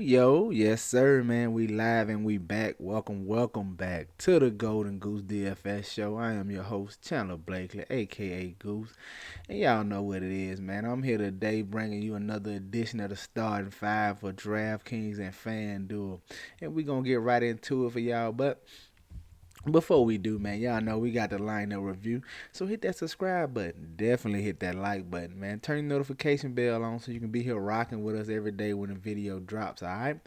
Yo, yes sir, man. We live and we back. Welcome back to the Golden Goose DFS show. I am your host, Chandler Blakely, aka Goose, and y'all know what it is, man. I'm here today bringing you another edition of the starting five for DraftKings and FanDuel, and we gonna get right into it for y'all. But before we do, man, y'all know we got the lineup review. So hit that subscribe button. Definitely hit that like button, man. Turn the notification bell on so you can be here rocking with us every day when the video drops, alright?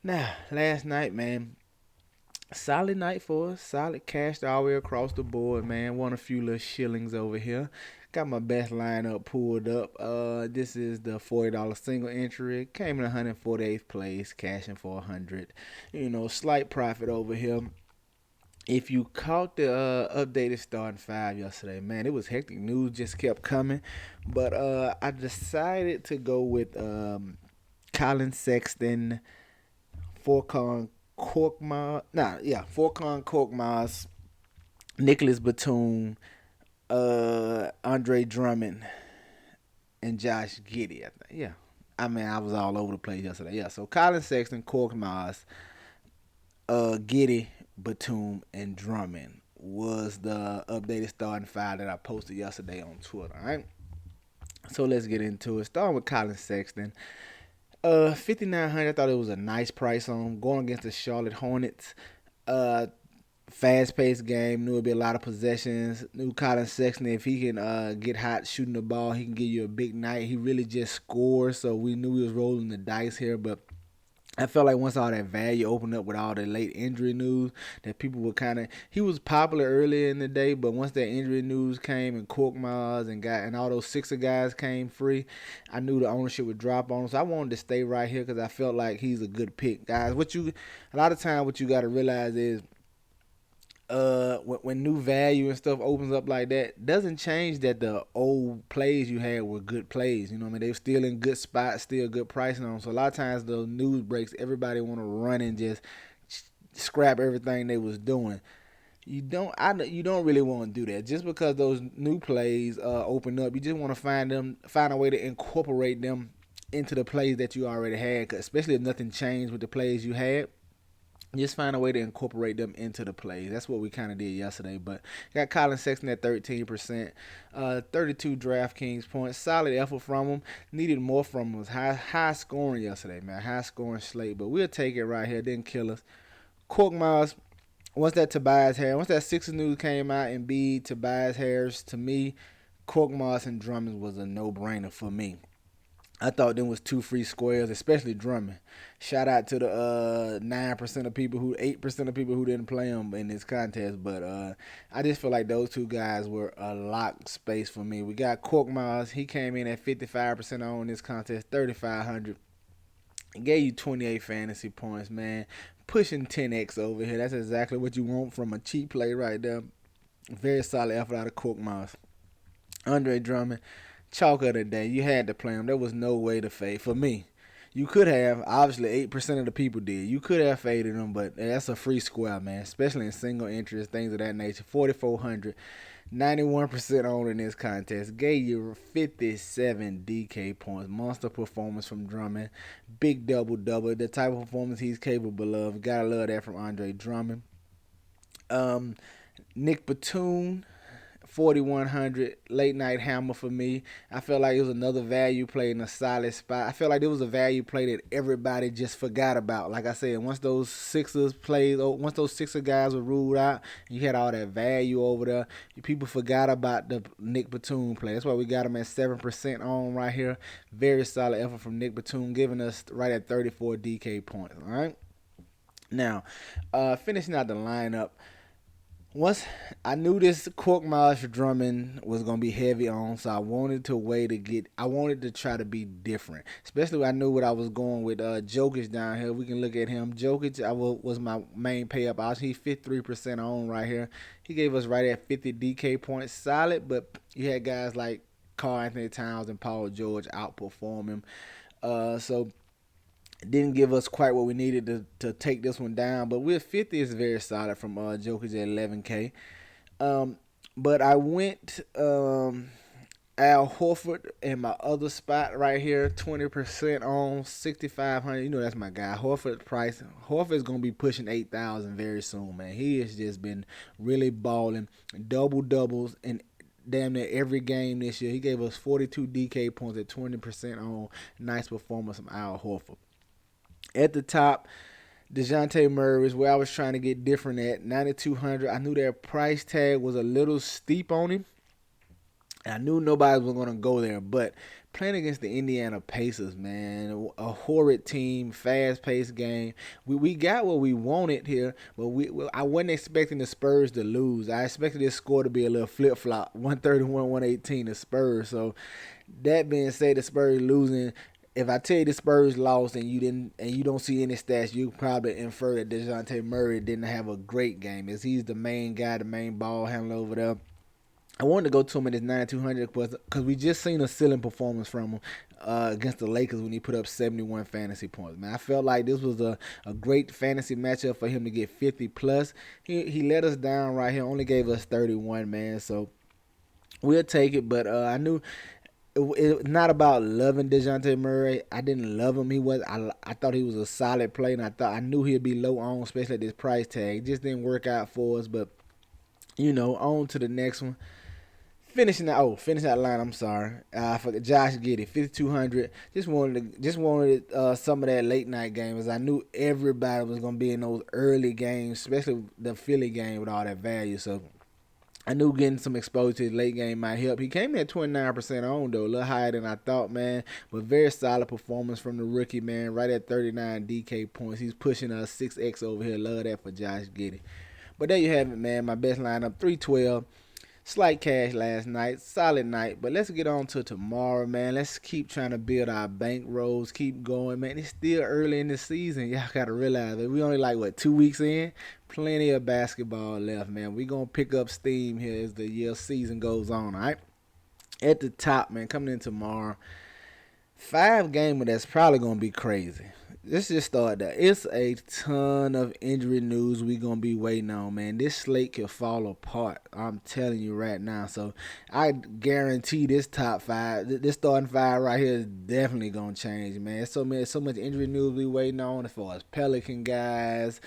Now, last night, man, solid night for us. Solid cash all the way across the board, man. Won a few little shillings over here. Got my best lineup pulled up. This is the $40 single entry. Came in 148th place, cashing for 100. Slight profit over here. If you caught the updated starting five yesterday, man, it was hectic. News just kept coming, but I decided to go with Colin Sexton, Forcon Korkmaz, Forcon Korkmaz, Nicholas Batum, Andre Drummond, and Josh Giddey. Yeah, I mean I was all over the place yesterday. Yeah, so Colin Sexton, Korkmaz, Giddey, Batum, and Drummond was the updated starting five that I posted yesterday on Twitter. All right, so let's get into it. Starting with Colin Sexton. 5,900. I thought it was a nice price on him. Going against the Charlotte Hornets. Uh, Fast-paced game. Knew it'd be a lot of possessions. Knew Colin Sexton, if he can get hot shooting the ball, he can give you a big night. He really just scores, so we knew he was rolling the dice here, but I felt like once all that value opened up with all the late injury news, that people were he was popular earlier in the day, but once that injury news came and Korkmaz and all those Sixer guys came free, I knew the ownership would drop on him. So I wanted to stay right here because I felt like he's a good pick, guys. A lot of time what you got to realize is when new value and stuff opens up like that, doesn't change that the old plays you had were good plays. You know what I mean? They were still in good spots, still good pricing on them. So a lot of times the news breaks, everybody want to run and just scrap everything they was doing. You don't really want to do that. Just because those new plays open up, you just want to find a way to incorporate them into the plays that you already had. 'Cause especially if nothing changed with the plays you had, just find a way to incorporate them into the plays. That's what we kind of did yesterday. But got Colin Sexton at 13%, 32 DraftKings points. Solid effort from him. Needed more from him. It was high scoring yesterday, man. High scoring slate. But we'll take it right here. Didn't kill us. Korkmaz, once that Sixers news came out and Tobias Harris, to me, Korkmaz and Drummond was a no-brainer for me. I thought them was two free squares, especially Drummond. Shout out to the 9% of people 8% of people who didn't play him in this contest. But I just feel like those two guys were a lock space for me. We got Korkmaz. He came in at 55% on this contest, 3,500. Gave you 28 fantasy points, man. Pushing 10x over here. That's exactly what you want from a cheap play right there. Very solid effort out of Korkmaz. Andre Drummond, chalk of the day. You had to play him. There was no way to fade for me. You could have. Obviously, 8% of the people did. You could have faded him, but that's a free square, man. Especially in single interest, things of that nature. 4,400, 91% on in this contest. Gave you 57 DK points. Monster performance from Drummond. Big double. The type of performance he's capable of. Gotta love that from Andre Drummond. Nick Batum, 4,100, late night hammer for me. I felt like it was another value play in a solid spot. I felt like it was a value play that everybody just forgot about. Like I said, once those Sixer guys were ruled out, you had all that value over there. People forgot about the Nick Batum play. That's why we got him at 7% on right here. Very solid effort from Nick Batum, giving us right at 34 DK points. All right. Now, finishing out the lineup. Once I knew this Korkmaz Drummond was gonna be heavy on, so I wanted to I wanted to try to be different. Especially when I knew what I was going with. Jokic down here, we can look at him. Jokic, was my main pay up. He's 53% on right here. He gave us right at 50 DK points, solid. But you had guys like Karl Anthony Towns and Paul George outperform him. So didn't give us quite what we needed to take this one down, but with 50 is very solid from Jokic at 11K. But I went Al Horford in my other spot right here, 20% on 6,500. You know that's my guy. Horford price. Horford is gonna be pushing 8,000 very soon, man. He has just been really balling, double doubles in damn near every game this year. He gave us 42 DK points at 20% on. Nice performance from Al Horford. At the top, DeJounte Murray is where I was trying to get different at 9,200. I knew their price tag was a little steep on him. I knew nobody was going to go there, but playing against the Indiana Pacers, man, a horrid team, fast-paced game. We got what we wanted here, but I wasn't expecting the Spurs to lose. I expected this score to be a little flip-flop, 131-118 the Spurs. So that being said, the Spurs losing. If I tell you the Spurs lost and you don't see any stats, you probably infer that DeJounte Murray didn't have a great game, as he's the main guy, the main ball handler over there. I wanted to go to him in his 9,200 because we just seen a ceiling performance from him against the Lakers when he put up 71 fantasy points. Man, I felt like this was a great fantasy matchup for him to get 50 plus. He let us down right here, only gave us 31, man. So we'll take it, but I knew it's not about loving DeJounte Murray. I didn't love him. I thought he was a solid player, and I knew he'd be low on, especially at this price tag. It just didn't work out for us, but on to the next one. Finishing that line. I'm sorry. For Josh Giddey, 5,200. Just wanted some of that late night game, as I knew everybody was gonna be in those early games, especially the Philly game with all that value. So I knew getting some exposure to the late game might help. He came in at 29% on though, a little higher than I thought, man. But very solid performance from the rookie, man. Right at 39 DK points. He's pushing us 6x over here. Love that for Josh Giddey. But there you have it, man. My best lineup, 312. Slight cash last night, solid night, but let's get on to tomorrow, man. Let's keep trying to build our bankrolls, keep going, man. It's still early in the season. Y'all gotta realize that we only 2 weeks in. Plenty of basketball left, man. We gonna pick up steam here as the season goes on, all right? At the top, man, coming in tomorrow, 5-gamer that's probably gonna be crazy. Let's just start there. It's a ton of injury news we gonna be waiting on, man. This slate could fall apart. I'm telling you right now. So I guarantee this top 5, this starting 5 right here is definitely gonna change, man. So much injury news we waiting on as far as Pelican guys.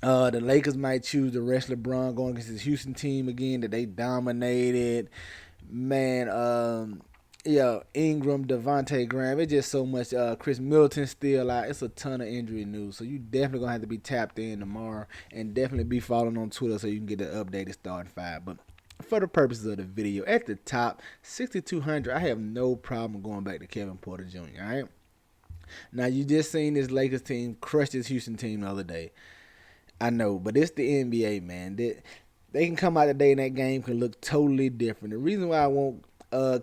The Lakers might choose to rest LeBron going against his Houston team again that they dominated. Man, Ingram, Devontae Graham. It's just so much. Chris Middleton still out. It's a ton of injury news. So you definitely going to have to be tapped in tomorrow and definitely be following on Twitter so you can get the updated starting 5. But for the purposes of the video, at the top, 6,200, I have no problem going back to Kevin Porter Jr., all right? Now, you just seen this Lakers team crush this Houston team the other day. I know, but it's the NBA, man. They can come out today and that game can look totally different. The reason why I want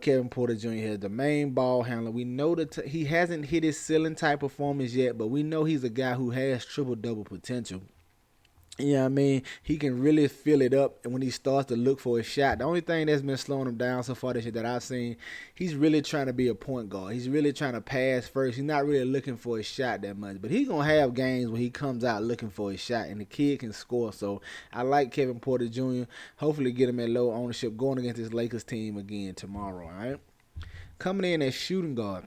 Kevin Porter Jr. here, the main ball handler. We know that he hasn't hit his ceiling type performance yet, but we know he's a guy who has triple-double potential. You know what I mean? He can really fill it up when he starts to look for a shot. The only thing that's been slowing him down so far this year that I've seen, he's really trying to be a point guard. He's really trying to pass first. He's not really looking for a shot that much. But he's going to have games where he comes out looking for a shot, and the kid can score. So I like Kevin Porter Jr. Hopefully get him at low ownership going against this Lakers team again tomorrow, all right? Coming in as shooting guard,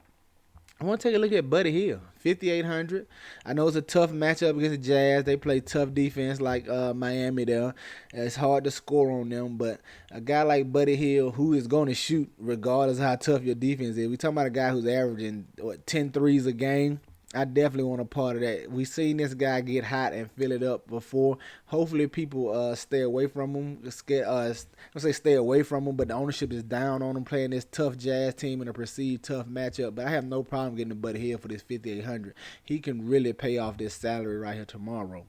I want to take a look at Buddy Hield, 5,800. I know it's a tough matchup against the Jazz. They play tough defense like Miami there. It's hard to score on them, but a guy like Buddy Hield who is going to shoot regardless of how tough your defense is. We're talking about a guy who's averaging 10 threes a game. I definitely want a part of that. We've seen this guy get hot and fill it up before. Hopefully people stay away from him. Stay away from him, but the ownership is down on him playing this tough Jazz team in a perceived tough matchup. But I have no problem getting the Buddy Hield for this 5,800. He can really pay off this salary right here tomorrow.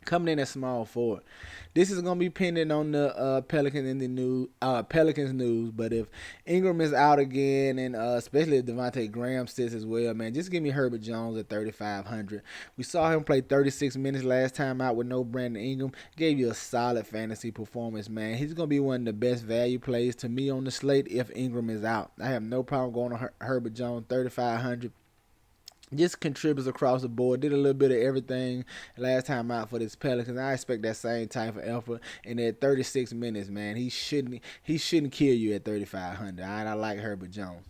Coming in at small forward. This is gonna be pending on the Pelicans news. But if Ingram is out again, and especially if Devontae Graham sits as well, man, just give me Herbert Jones at 3,500. We saw him play 36 minutes last time out with no Brandon Ingram. Gave you a solid fantasy performance, man. He's gonna be one of the best value plays to me on the slate if Ingram is out. I have no problem going on Herbert Jones 3,500. just contributes across the board. Did a little bit of everything last time out for this Pelicans. I expect that same type of effort. And at 36 minutes, man, he shouldn't kill you at 3,500. All right, I like Herbert Jones.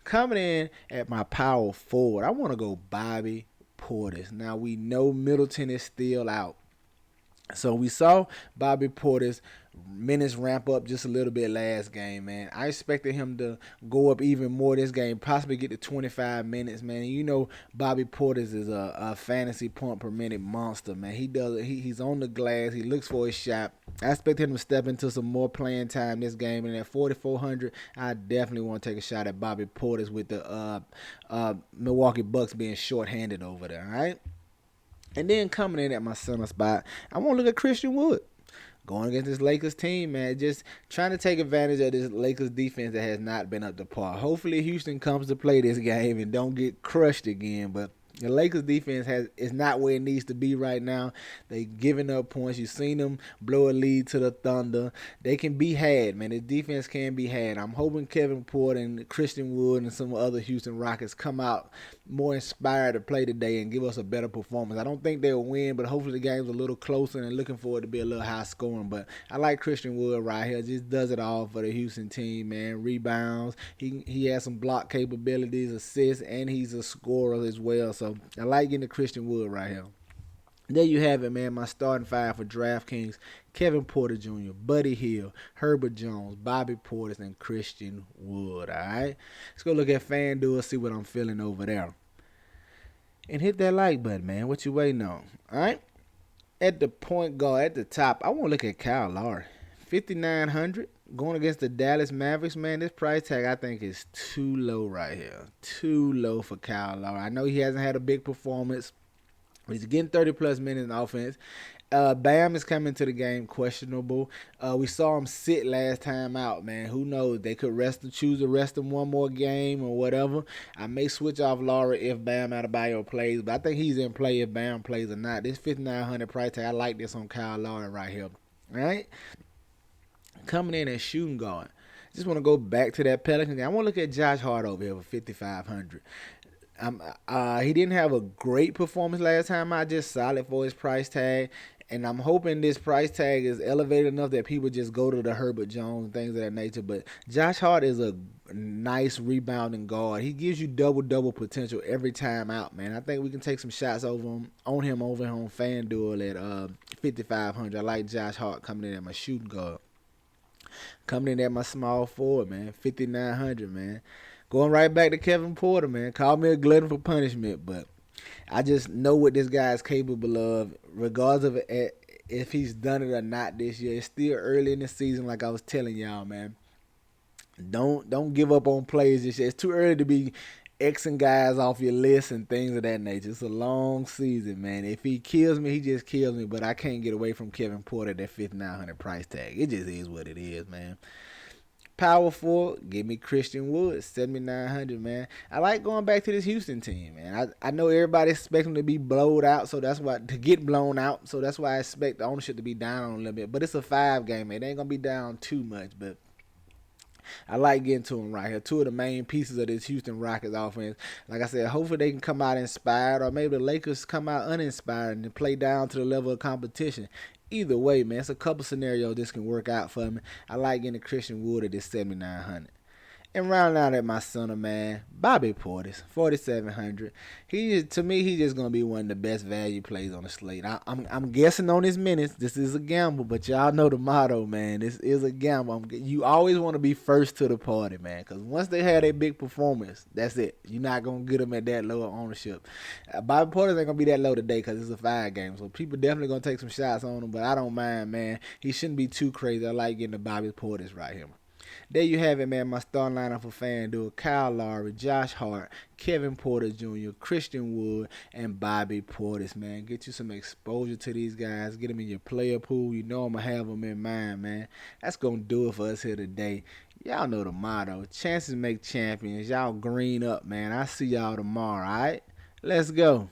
Coming in at my power forward, I want to go Bobby Portis. Now we know Middleton is still out. So we saw Bobby Portis minutes ramp up just a little bit last game, man. I expected him to go up even more this game, possibly get to 25 minutes, man. And you know Bobby Portis is a fantasy point per minute monster, man. He's on the glass. He looks for his shot. I expect him to step into some more playing time this game. And at 4,400, I definitely want to take a shot at Bobby Portis with the Milwaukee Bucks being shorthanded over there, all right? And then coming in at my center spot, I want to look at Christian Wood. Going against this Lakers team, man, just trying to take advantage of this Lakers defense that has not been up to par. Hopefully Houston comes to play this game and don't get crushed again, but the Lakers defense is not where it needs to be right now. They giving up points. You've seen them blow a lead to the Thunder. They can be had, man. The defense can be had. I'm hoping Kevin Porter and Christian Wood and some other Houston Rockets come out more inspired to play today and give us a better performance. I don't think they'll win, but hopefully the game's a little closer and looking for it to be a little high scoring. But I like Christian Wood right here. Just does it all for the Houston team, man. Rebounds. He has some block capabilities, assists, and he's a scorer as well. So I like getting the Christian Wood right here. There you have it, man. My starting five for DraftKings: Kevin Porter Jr., Buddy Hield, Herbert Jones, Bobby Portis, and Christian Wood. All right, let's go look at FanDuel, see what I'm feeling over there, and hit that like button, man. What you waiting on? All right. At the point guard, at the top, I want to look at Kyle Lowry, 5,900. Going against the Dallas Mavericks, man, this price tag I think is too low right here. Too low for Kyle Lowry. I know he hasn't had a big performance. He's getting 30-plus minutes in offense. Bam is coming to the game questionable. We saw him sit last time out, man. Who knows? They could choose to rest him one more game or whatever. I may switch off Lowry if Bam Adebayo plays, but I think he's in play if Bam plays or not. This 5,900 price tag, I like this on Kyle Lowry right here. All right? Coming in as shooting guard. Just want to go back to that Pelican game. I want to look at Josh Hart over here for 5,500. He didn't have a great performance last time out, just solid for his price tag. And I'm hoping this price tag is elevated enough that people just go to the Herbert Jones, things of that nature. But Josh Hart is a nice rebounding guard. He gives you double potential every time out, man. I think we can take some shots over him on FanDuel at 5,500. I like Josh Hart coming in at my shooting guard. Coming in at my small forward, man, 5,900, man. Going right back to Kevin Porter, man. Call me a glutton for punishment, but I just know what this guy is capable of, regardless of if he's done it or not this year. It's still early in the season, like I was telling y'all, man. Don't give up on plays this year. It's too early to be Xing guys off your list and things of that nature. It's a long season, man. If he kills me, he just kills me. But I can't get away from Kevin Porter at that 5,900 price tag. It just is what it is, man. Power forward, give me Christian Wood, 7,900, man. I like going back to this Houston team, man. I know everybody expects them to be blown out, so that's why to get blown out. So that's why I expect the ownership to be down a little bit. But it's a 5 game, man. It ain't gonna be down too much, but I like getting to them right here. Two of the main pieces of this Houston Rockets offense. Like I said, hopefully they can come out inspired, or maybe the Lakers come out uninspired and play down to the level of competition. Either way, man, it's a couple scenarios this can work out for me. I like getting Christian Wood at this 7,900. And rounding out at my center, man, Bobby Portis, 4,700. To me, he's just gonna be one of the best value plays on the slate. I'm guessing on his minutes. This is a gamble, but y'all know the motto, man. This is a gamble. You always want to be first to the party, man, because once they have a big performance, that's it. You're not gonna get them at that low ownership. Bobby Portis ain't gonna be that low today because it's a 5 game, so people definitely gonna take some shots on him. But I don't mind, man. He shouldn't be too crazy. I like getting the Bobby Portis right here. There you have it, man. My starting lineup for FanDuel: Kyle Lowry, Josh Hart, Kevin Porter Jr., Christian Wood, and Bobby Portis, man. Get you some exposure to these guys. Get them in your player pool. You know I'm going to have them in mind, man. That's going to do it for us here today. Y'all know the motto: chances make champions. Y'all green up, man. I'll see y'all tomorrow, all right? Let's go.